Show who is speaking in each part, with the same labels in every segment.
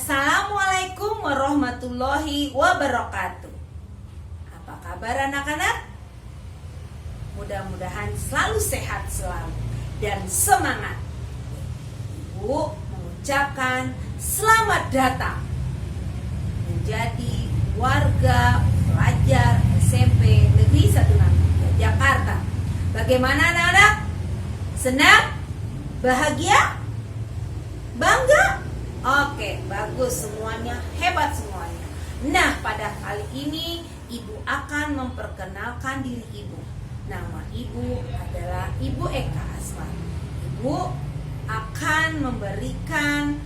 Speaker 1: Assalamualaikum warahmatullahi wabarakatuh. Apa kabar anak-anak? Mudah-mudahan selalu sehat selalu dan semangat. Ibu mengucapkan selamat datang menjadi warga pelajar SMP Negeri 1 Jakarta. Bagaimana anak-anak? Senang? Bahagia? Bangga? Oke, bagus semuanya, hebat semuanya. Nah, pada kali ini Ibu akan memperkenalkan diri Ibu. Nama Ibu adalah Ibu Eka Asma. Ibu akan memberikan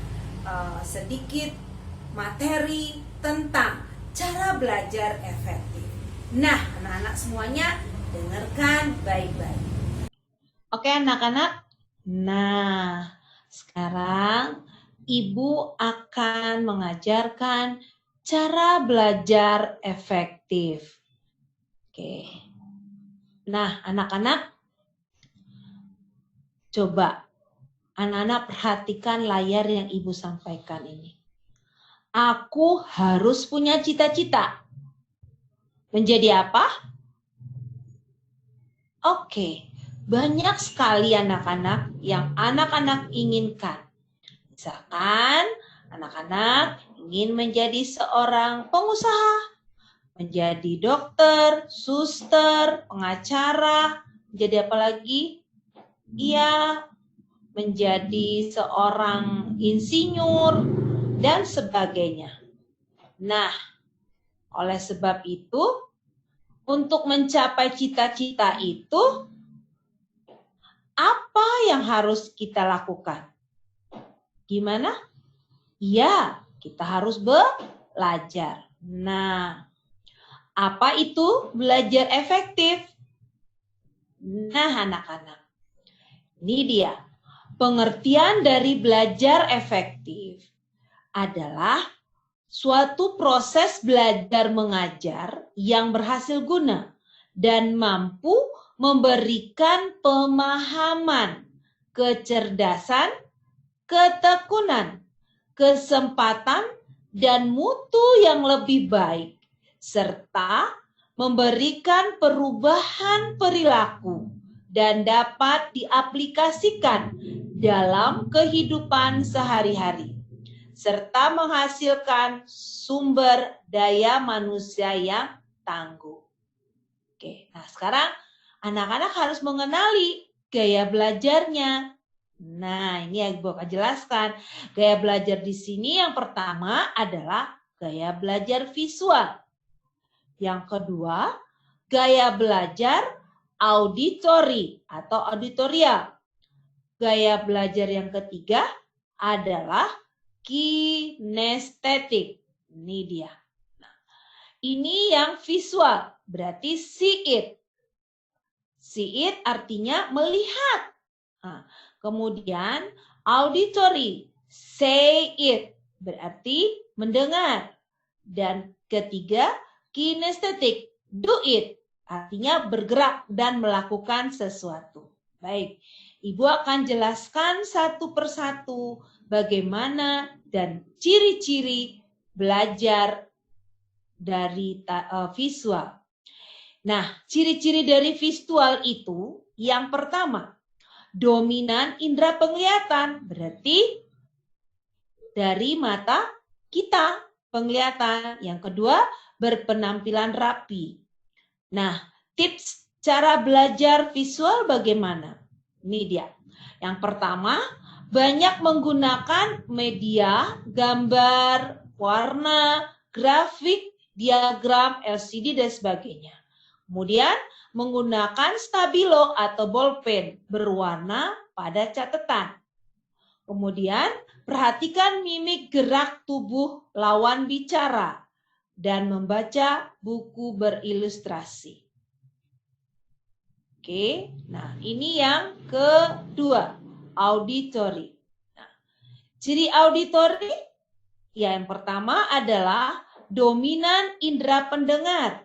Speaker 1: sedikit materi tentang cara belajar efektif. Nah, anak-anak semuanya dengarkan baik-baik. Oke, anak-anak. Nah, sekarang Ibu akan mengajarkan cara belajar efektif. Oke. Nah, anak-anak, coba anak-anak perhatikan layar yang Ibu sampaikan ini. Aku harus punya cita-cita. Menjadi apa? Oke, banyak sekali anak-anak yang anak-anak inginkan. Misalkan anak-anak ingin menjadi seorang pengusaha, menjadi dokter, suster, pengacara, menjadi apa lagi? Iya, menjadi seorang insinyur, dan sebagainya. Nah, oleh sebab itu, untuk mencapai cita-cita itu, apa yang harus kita lakukan? Gimana? Ya, kita harus belajar. Nah, apa itu belajar efektif? Nah, anak-anak, ini dia. Pengertian dari belajar efektif adalah suatu proses belajar mengajar yang berhasil guna dan mampu memberikan pemahaman, kecerdasan, ketekunan, kesempatan, dan mutu yang lebih baik, serta memberikan perubahan perilaku dan dapat diaplikasikan dalam kehidupan sehari-hari, serta menghasilkan sumber daya manusia yang tangguh. Oke, nah sekarang anak-anak harus mengenali gaya belajarnya. Nah, ini yang Ibu akan jelaskan. Gaya belajar di sini yang pertama adalah gaya belajar visual. Yang kedua, gaya belajar auditory atau auditorial. Gaya belajar yang ketiga adalah kinestetik. Ini dia. Nah, ini yang visual, berarti see it. See it artinya melihat. Nah, kemudian auditory, say it, berarti mendengar. Dan ketiga, kinestetik, do it, artinya bergerak dan melakukan sesuatu. Baik, Ibu akan jelaskan satu persatu bagaimana dan ciri-ciri belajar dari visual. Nah, ciri-ciri dari visual itu yang pertama, dominan indera penglihatan, berarti dari mata kita penglihatan. Yang kedua, berpenampilan rapi. Nah, tips cara belajar visual bagaimana? Ini dia. Yang pertama, banyak menggunakan media, gambar, warna, grafik, diagram, LCD, dan sebagainya. Kemudian, menggunakan stabilo atau bolpen berwarna pada catatan. Kemudian, perhatikan mimik gerak tubuh lawan bicara dan membaca buku berilustrasi. Oke, nah ini yang kedua, auditory. Nah, ciri auditory yang pertama adalah dominan indera pendengar.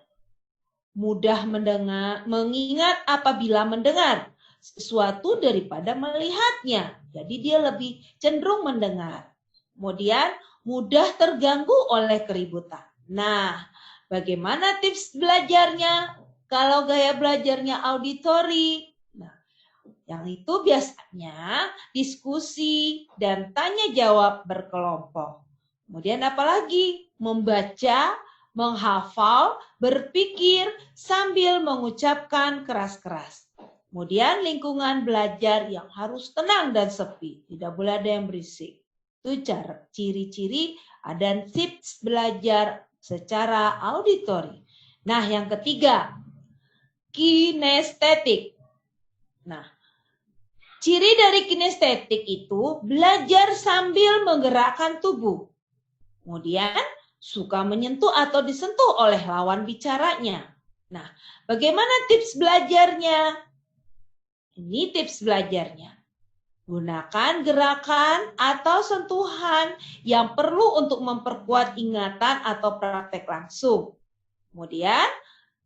Speaker 1: Mudah mendengar, mengingat apabila mendengar sesuatu daripada melihatnya. Jadi dia lebih cenderung mendengar. Kemudian mudah terganggu oleh keributan. Nah, bagaimana tips belajarnya? Kalau gaya belajarnya auditori, nah, yang itu biasanya diskusi dan tanya jawab berkelompok. Kemudian apalagi? Membaca, menghafal, berpikir sambil mengucapkan keras-keras. Kemudian lingkungan belajar yang harus tenang dan sepi, tidak boleh ada yang berisik. Itu cara ciri-ciri dan tips belajar secara auditori. Nah, yang ketiga, kinestetik. Nah, ciri dari kinestetik itu belajar sambil menggerakkan tubuh. Kemudian suka menyentuh atau disentuh oleh lawan bicaranya. Nah, bagaimana tips belajarnya? Ini tips belajarnya. Gunakan gerakan atau sentuhan yang perlu untuk memperkuat ingatan atau praktek langsung. Kemudian,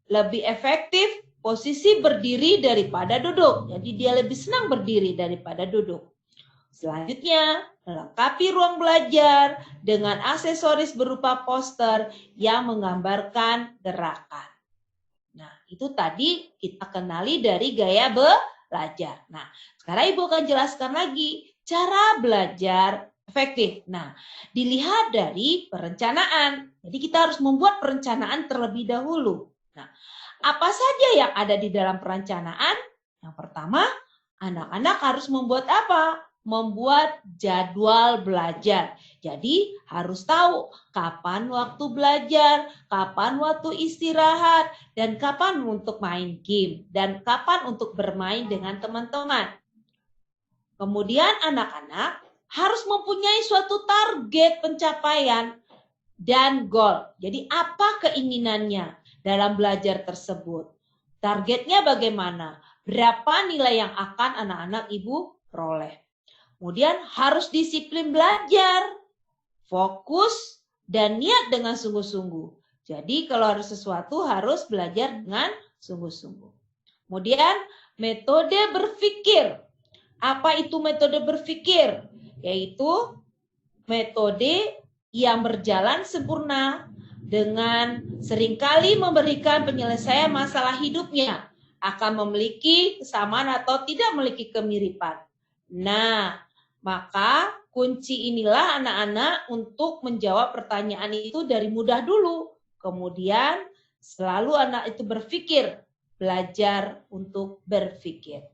Speaker 1: lebih efektif posisi berdiri daripada duduk. Jadi dia lebih senang berdiri daripada duduk. Selanjutnya, melengkapi ruang belajar dengan aksesoris berupa poster yang menggambarkan gerakan. Nah, itu tadi kita kenali dari gaya belajar. Nah, sekarang Ibu akan jelaskan lagi cara belajar efektif. Nah, dilihat dari perencanaan. Jadi kita harus membuat perencanaan terlebih dahulu. Nah, apa saja yang ada di dalam perencanaan? Yang pertama, anak-anak harus membuat apa? Membuat jadwal belajar. Jadi harus tahu kapan waktu belajar, kapan waktu istirahat, dan kapan untuk main game, dan kapan untuk bermain dengan teman-teman. Kemudian anak-anak harus mempunyai suatu target pencapaian dan goal. Jadi apa keinginannya dalam belajar tersebut? Targetnya bagaimana? Berapa nilai yang akan anak-anak Ibu peroleh? Kemudian harus disiplin belajar, fokus, dan niat dengan sungguh-sungguh. Jadi kalau harus sesuatu harus belajar dengan sungguh-sungguh. Kemudian metode berpikir. Apa itu metode berpikir? Yaitu metode yang berjalan sempurna dengan seringkali memberikan penyelesaian masalah hidupnya, akan memiliki kesamaan atau tidak memiliki kemiripan. Nah, maka kunci inilah anak-anak untuk menjawab pertanyaan itu dari mudah dulu. Kemudian selalu anak itu berpikir, belajar untuk berpikir.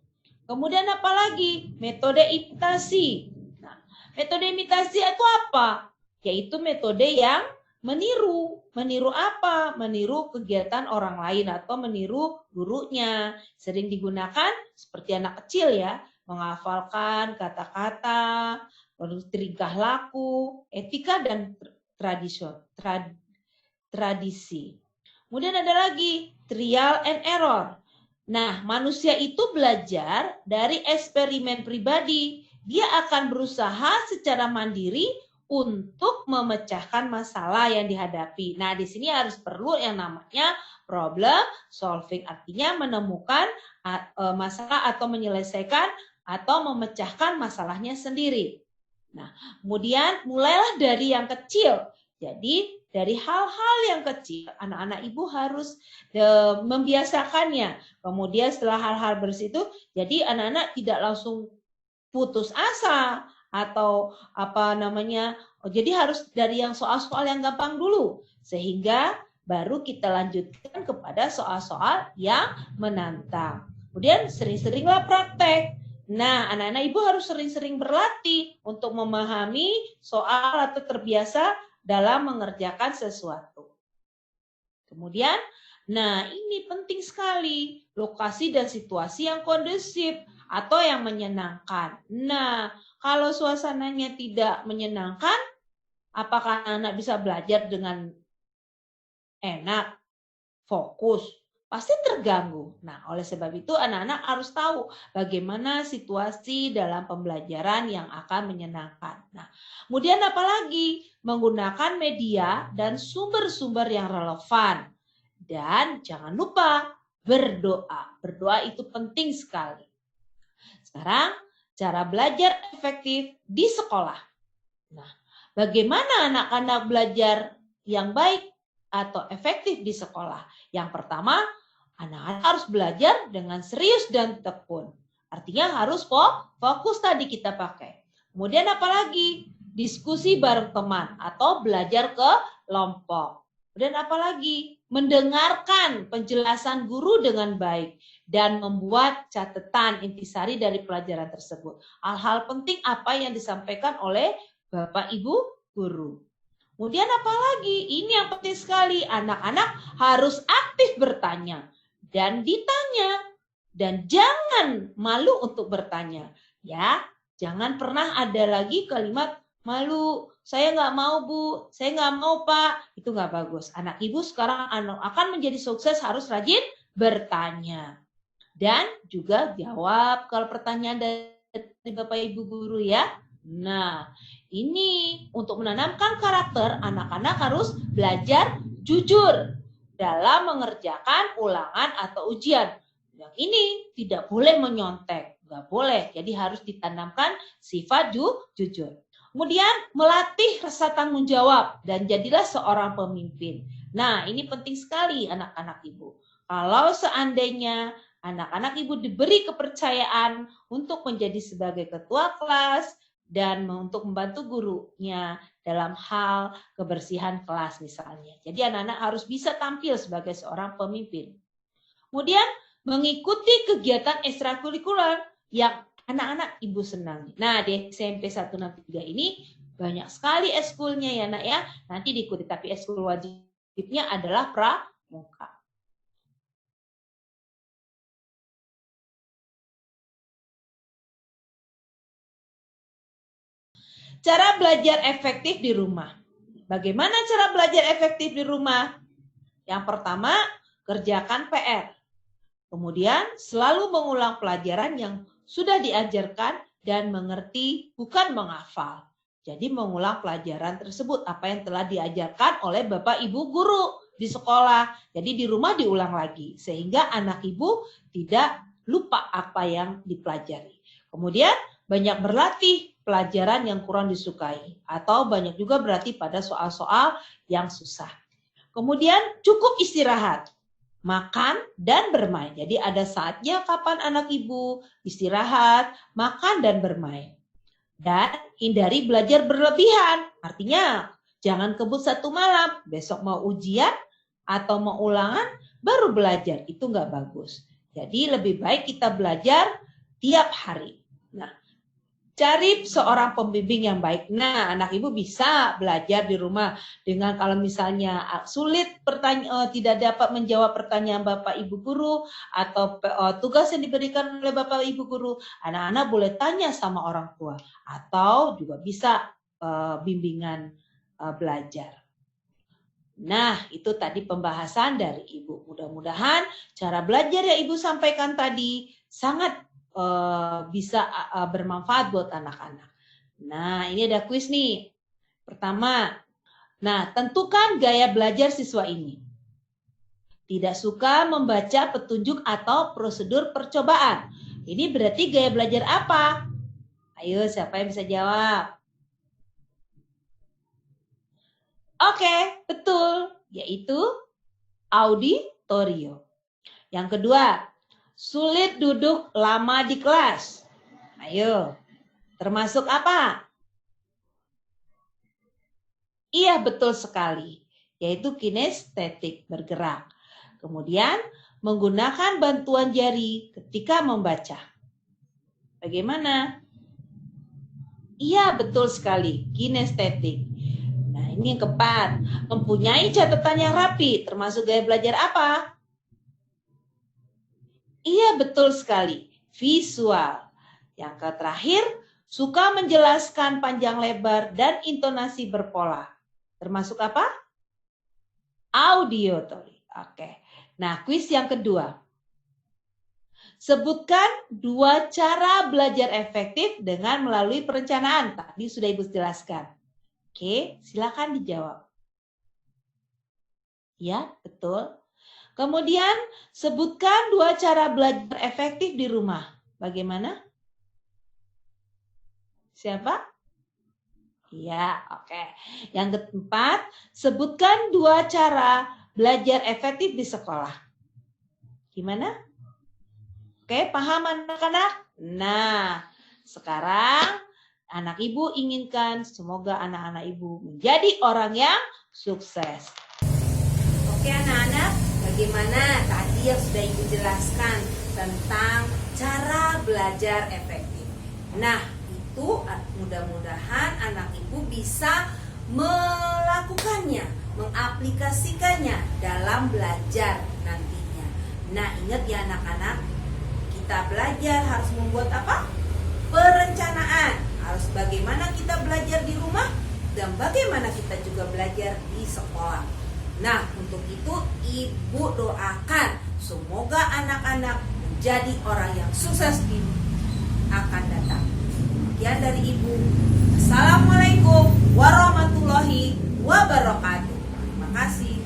Speaker 1: Kemudian apalagi? Metode imitasi. Nah, metode imitasi itu apa? Yaitu metode yang meniru. Meniru apa? Meniru kegiatan orang lain atau meniru gurunya. Sering digunakan seperti anak kecil ya, menghafalkan kata-kata, tingkah laku, etika dan tradisi. Kemudian ada lagi trial and error. Nah, manusia itu belajar dari eksperimen pribadi. Dia akan berusaha secara mandiri untuk memecahkan masalah yang dihadapi. Nah, di sini harus perlu yang namanya problem solving, artinya menemukan masalah atau menyelesaikan atau memecahkan masalahnya sendiri. Nah, kemudian mulailah dari yang kecil. Jadi dari hal-hal yang kecil, anak-anak Ibu harus membiasakannya. Kemudian setelah hal-hal bersih itu, jadi anak-anak tidak langsung putus asa atau jadi harus dari yang soal-soal yang gampang dulu, sehingga baru kita lanjutkan kepada soal-soal yang menantang. Kemudian sering-seringlah praktek. Nah, anak-anak Ibu harus sering-sering berlatih untuk memahami soal atau terbiasa dalam mengerjakan sesuatu. Kemudian, nah ini penting sekali, lokasi dan situasi yang kondusif atau yang menyenangkan. Nah, kalau suasananya tidak menyenangkan, apakah anak bisa belajar dengan enak, fokus? Pasti terganggu. Nah, oleh sebab itu anak-anak harus tahu bagaimana situasi dalam pembelajaran yang akan menyenangkan. Nah, kemudian apalagi? Menggunakan media dan sumber-sumber yang relevan. Dan jangan lupa berdoa. Berdoa itu penting sekali. Sekarang, cara belajar efektif di sekolah. Nah, bagaimana anak-anak belajar yang baik atau efektif di sekolah? Yang pertama, anak-anak harus belajar dengan serius dan tekun. Artinya harus fokus tadi kita pakai. Kemudian apalagi? Diskusi bareng teman atau belajar kelompok. Kemudian apalagi? Mendengarkan penjelasan guru dengan baik dan membuat catatan intisari dari pelajaran tersebut. Hal-hal penting apa yang disampaikan oleh Bapak Ibu guru. Kemudian apalagi? Ini yang penting sekali, anak-anak harus aktif bertanya dan ditanya, dan jangan malu untuk bertanya. Ya, jangan pernah ada lagi kalimat malu. Saya nggak mau Bu, saya nggak mau Pak. Itu nggak bagus. Anak ibu sekarang akan menjadi sukses harus rajin bertanya. Dan juga jawab kalau pertanyaan dari Bapak Ibu guru ya. Nah, ini untuk menanamkan karakter, anak-anak harus belajar jujur dalam mengerjakan ulangan atau ujian. Yang ini tidak boleh menyontek, nggak boleh. Jadi harus ditanamkan sifat jujur. Kemudian melatih rasa tanggung jawab dan jadilah seorang pemimpin. Nah, ini penting sekali anak-anak ibu. Kalau seandainya anak-anak ibu diberi kepercayaan untuk menjadi sebagai ketua kelas dan untuk membantu gurunya dalam hal kebersihan kelas misalnya. Jadi anak-anak harus bisa tampil sebagai seorang pemimpin. Kemudian mengikuti kegiatan ekstrakurikuler yang anak-anak ibu senang. Nah, di SMP 163 ini banyak sekali ekskulnya ya nak ya. Nanti diikuti, tapi ekskul wajibnya adalah pramuka. Cara belajar efektif di rumah. Bagaimana cara belajar efektif di rumah? Yang pertama, kerjakan PR. Kemudian, selalu mengulang pelajaran yang sudah diajarkan dan mengerti, bukan menghafal. Jadi mengulang pelajaran tersebut, apa yang telah diajarkan oleh Bapak Ibu guru di sekolah. Jadi di rumah diulang lagi, sehingga anak ibu tidak lupa apa yang dipelajari. Kemudian banyak berlatih pelajaran yang kurang disukai, atau banyak juga berarti pada soal-soal yang susah. Kemudian cukup istirahat, makan dan bermain. Jadi ada saatnya kapan anak ibu istirahat, makan dan bermain. Dan hindari belajar berlebihan. Artinya jangan kebut satu malam, besok mau ujian atau mau ulangan baru belajar. Itu nggak bagus. Jadi lebih baik kita belajar tiap hari. Nah, cari seorang pembimbing yang baik. Nah, anak ibu bisa belajar di rumah dengan kalau misalnya sulit tidak dapat menjawab pertanyaan Bapak Ibu guru atau tugas yang diberikan oleh Bapak Ibu guru, anak-anak boleh tanya sama orang tua atau juga bisa bimbingan belajar. Nah, itu tadi pembahasan dari Ibu. Mudah-mudahan cara belajar yang Ibu sampaikan tadi sangat bisa bermanfaat buat anak-anak. Nah, ini ada kuis nih. Pertama, nah tentukan gaya belajar siswa ini. Tidak suka membaca petunjuk atau prosedur percobaan. Ini berarti gaya belajar apa? Ayo, siapa yang bisa jawab? Oke, betul. Yaitu auditorio. Yang kedua, sulit duduk lama di kelas. Ayo, termasuk apa? Iya, betul sekali. Yaitu kinestetik, bergerak. Kemudian, menggunakan bantuan jari ketika membaca. Bagaimana? Iya, betul sekali. Kinestetik. Nah, ini yang keempat. Mempunyai catatan yang rapi, termasuk gaya belajar apa? Iya, betul sekali. Visual. Yang terakhir, suka menjelaskan panjang lebar dan intonasi berpola. Termasuk apa? Auditory. Oke. Nah, kuis yang kedua. Sebutkan 2 cara belajar efektif dengan melalui perencanaan. Tadi sudah Ibu jelaskan. Oke, silakan dijawab. Ya, betul. Kemudian, sebutkan 2 cara belajar efektif di rumah. Bagaimana? Siapa? Ya, oke. Yang keempat, sebutkan 2 cara belajar efektif di sekolah. Gimana? Oke, paham anak-anak? Nah, sekarang anak ibu inginkan semoga anak-anak ibu menjadi orang yang sukses.
Speaker 2: Oke anak-anak, bagaimana tadi yang sudah ibu jelaskan tentang cara belajar efektif. Nah, itu mudah-mudahan anak ibu bisa melakukannya, mengaplikasikannya dalam belajar nantinya. Nah, ingat ya anak-anak, kita belajar harus membuat apa? Perencanaan. Harus bagaimana kita belajar di rumah dan bagaimana kita juga belajar di sekolah. Nah, untuk itu ibu doakan semoga anak-anak menjadi orang yang sukses di akan datang. Sekian dari ibu. Assalamualaikum warahmatullahi wabarakatuh. Terima kasih.